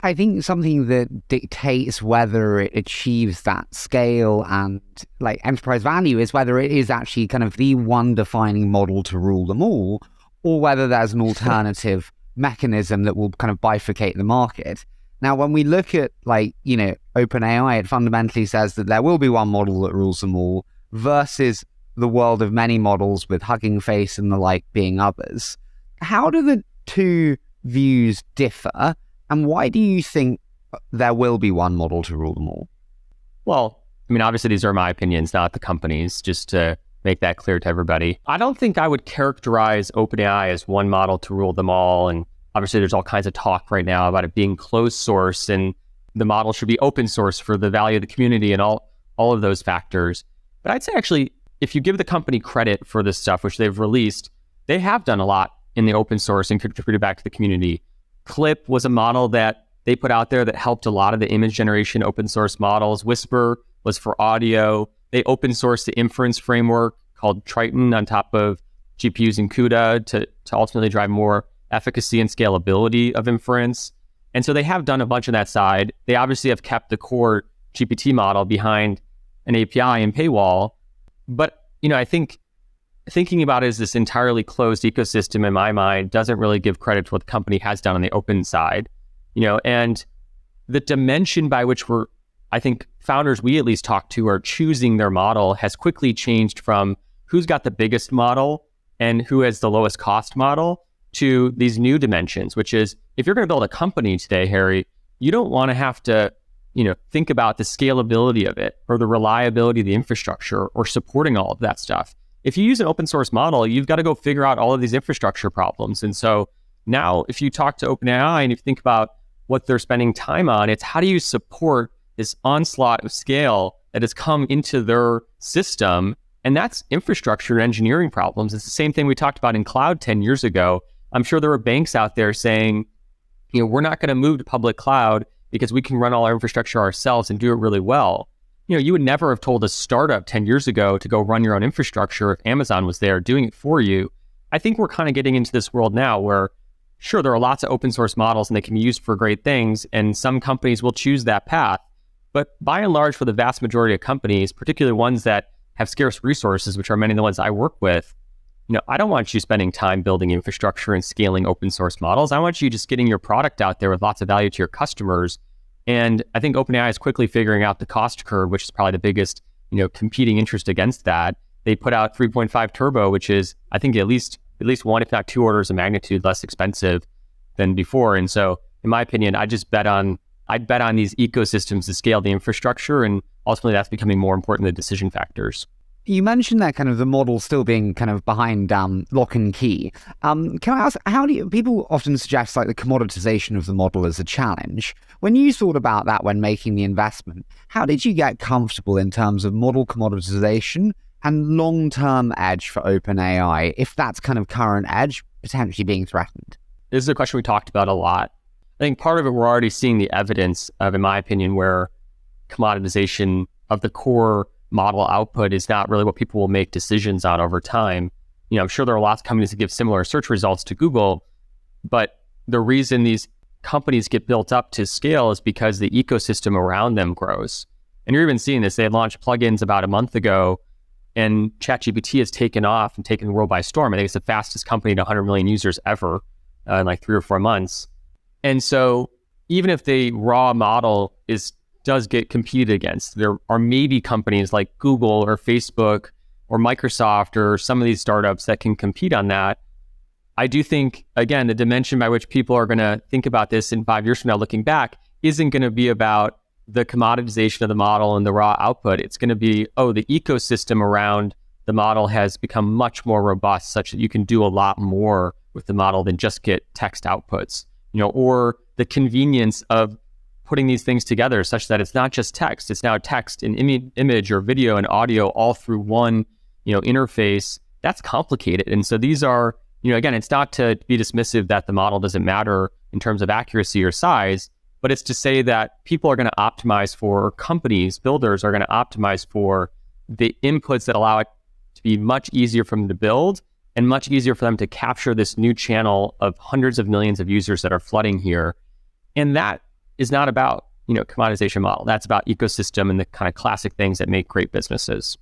I think something that dictates whether it achieves that scale and like enterprise value is whether it is actually kind of the one defining model to rule them all, or whether there's an alternative mechanism that will kind of bifurcate the market. Now, when we look at OpenAI, it fundamentally says that there will be one model that rules them all versus the world of many models with Hugging Face and the like being others. How do the two views differ? And why do you think there will be one model to rule them all? Well, I mean, obviously these are my opinions, not the company's, just to make that clear to everybody. I don't think I would characterize OpenAI as one model to rule them all. And obviously there's all kinds of talk right now about it being closed source and the model should be open source for the value of the community and all of those factors. But I'd say actually, if you give the company credit for this stuff, which they've released, they have done a lot in the open source and contributed back to the community. Clip was a model that they put out there that helped a lot of the image generation open source models. Whisper was for audio. They open sourced the inference framework called Triton on top of GPUs and CUDA to ultimately drive more efficacy and scalability of inference. And so they have done a bunch on that side. They obviously have kept the core GPT model behind an API and paywall. But, I think thinking about it as this entirely closed ecosystem in my mind doesn't really give credit to what the company has done on the open side, and the dimension by which I think founders we at least talk to are choosing their model has quickly changed from who's got the biggest model and who has the lowest cost model to these new dimensions, which is if you're going to build a company today, Harry, you don't want to have to, think about the scalability of it or the reliability of the infrastructure or supporting all of that stuff. If you use an open source model, you've got to go figure out all of these infrastructure problems. And so now if you talk to OpenAI and you think about what they're spending time on, it's how do you support this onslaught of scale that has come into their system? And that's infrastructure and engineering problems. It's the same thing we talked about in cloud 10 years ago. I'm sure there were banks out there saying, we're not going to move to public cloud because we can run all our infrastructure ourselves and do it really well. You would never have told a startup 10 years ago to go run your own infrastructure if Amazon was there doing it for you. I think we're kind of getting into this world now where, sure, there are lots of open source models and they can be used for great things, and some companies will choose that path. But by and large, for the vast majority of companies, particularly ones that have scarce resources, which are many of the ones I work with, I don't want you spending time building infrastructure and scaling open source models. I want you just getting your product out there with lots of value to your customers. And I think OpenAI is quickly figuring out the cost curve, which is probably the biggest, competing interest against that. They put out 3.5 Turbo, which is, I think, at least one, if not two orders of magnitude less expensive than before. And so, in my opinion, I'd bet on these ecosystems to scale the infrastructure, and ultimately that's becoming more important than decision factors. You mentioned that kind of the model still being kind of behind lock and key. Can I ask, people often suggest like the commoditization of the model as a challenge. When you thought about that when making the investment, how did you get comfortable in terms of model commoditization and long-term edge for OpenAI, if that's kind of current edge potentially being threatened? This is a question we talked about a lot. I think part of it we're already seeing the evidence of, in my opinion, where commoditization of the core model output is not really what people will make decisions on over time. I'm sure there are lots of companies that give similar search results to Google, but the reason these companies get built up to scale is because the ecosystem around them grows. And you're even seeing this. They had launched plugins about a month ago, and ChatGPT has taken off and taken the world by storm. I think it's the fastest company to 100 million users ever in like 3 or 4 months. And so even if the raw model does get competed against, there are maybe companies like Google or Facebook or Microsoft or some of these startups that can compete on that. I do think, again, the dimension by which people are going to think about this in 5 years from now, looking back, isn't going to be about the commoditization of the model and the raw output. It's going to be, the ecosystem around the model has become much more robust such that you can do a lot more with the model than just get text outputs, or the convenience of putting these things together such that it's not just text, it's now text and image or video and audio all through one, interface. That's complicated. And so these are, again, it's not to be dismissive that the model doesn't matter in terms of accuracy or size, but it's to say that people are going to optimize for, companies, builders are going to optimize for the inputs that allow it to be much easier for them to build and much easier for them to capture this new channel of hundreds of millions of users that are flooding here. And that is not about, commoditization model. That's about ecosystem and the kind of classic things that make great businesses.